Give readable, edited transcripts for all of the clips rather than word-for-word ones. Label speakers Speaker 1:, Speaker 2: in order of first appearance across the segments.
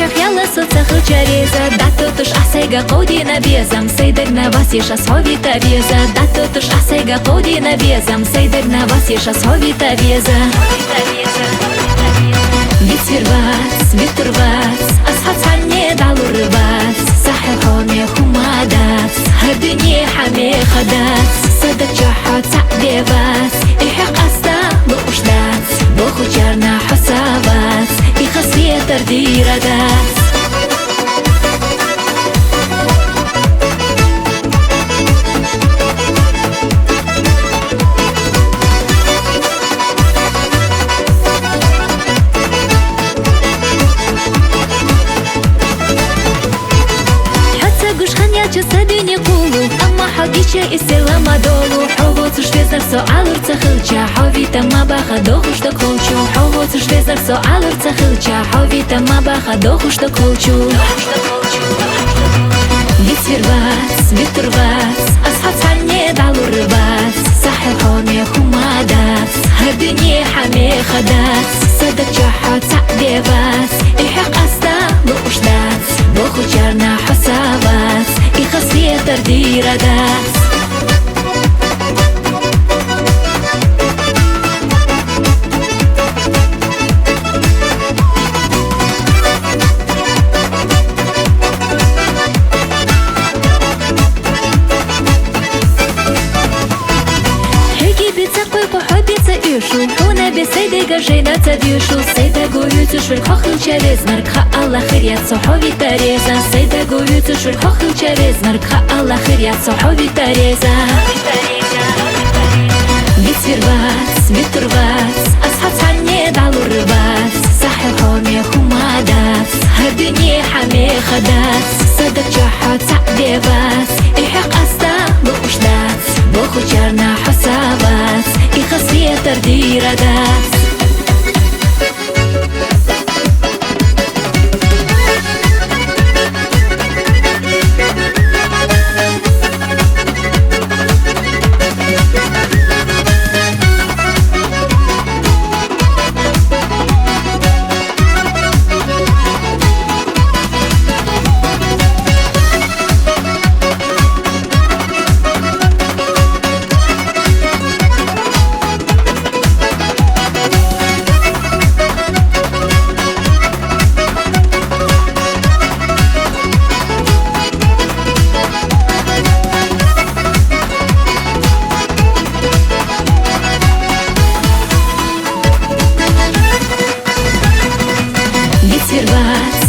Speaker 1: خيال صوت خلجريزة داتو تش أحسيقا قودي نبيزم سيدقنا باسيش أصحابي تبيزة داتو تش أحسيقا قودي نبيزم سيدقنا باسيش أصحابي تبيزة بيت فيرباس بيت ترباس أصحاب عني دعلو الرباس ساحل حومي خمادات هردني حمي خدات صدق جحات سعدي باس إحق أستا بقشدات بخو جارنا حسابات إخصية تردير داس جسدني قولو أما حقيشة إستلام دولو حووت شويزر سؤال ارتخلچا حوويتا ما باخا دوخوش دا كولچو حووت شويزر سؤال ارتخلچا حوويتا ما باخا دوخوش دا كولچو بيت فيرباس بيت ترباس أصحاب عني دعلو الرباس ساحل حومي خمادات هردني حمي خدات صدق جحات سعدي باس إحق أستا بقشدات بخو جارنا حسابات إخصية تردير داس هنا بسيدة جينا تبيشو سيدة قويتو شو الخوخل شريز مرك خا الله خير يا صحابي تريزا سيدة قويتو شو الخوخل شريز مرك خا الله خير يا صحابي تريزا بيت فيرباس بيت ترباس أصحاب عني دعلو الرباس ساحل حومي خمادات هردني حمي خدات صدق جحات سعدي باس إحق أستا بقشدات بخو جارنا حسابات إخصية تردير داس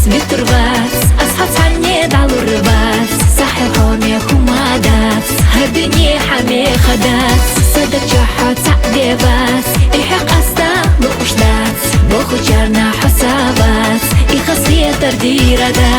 Speaker 1: بيت ترباس أصحاب عني دعلو الرباس ساحل حومي خمادات هردني حمي خدات صدق جحات سعدي باس إحق أستا بقشدات بخو جارنا حسابات إخصية تردير داس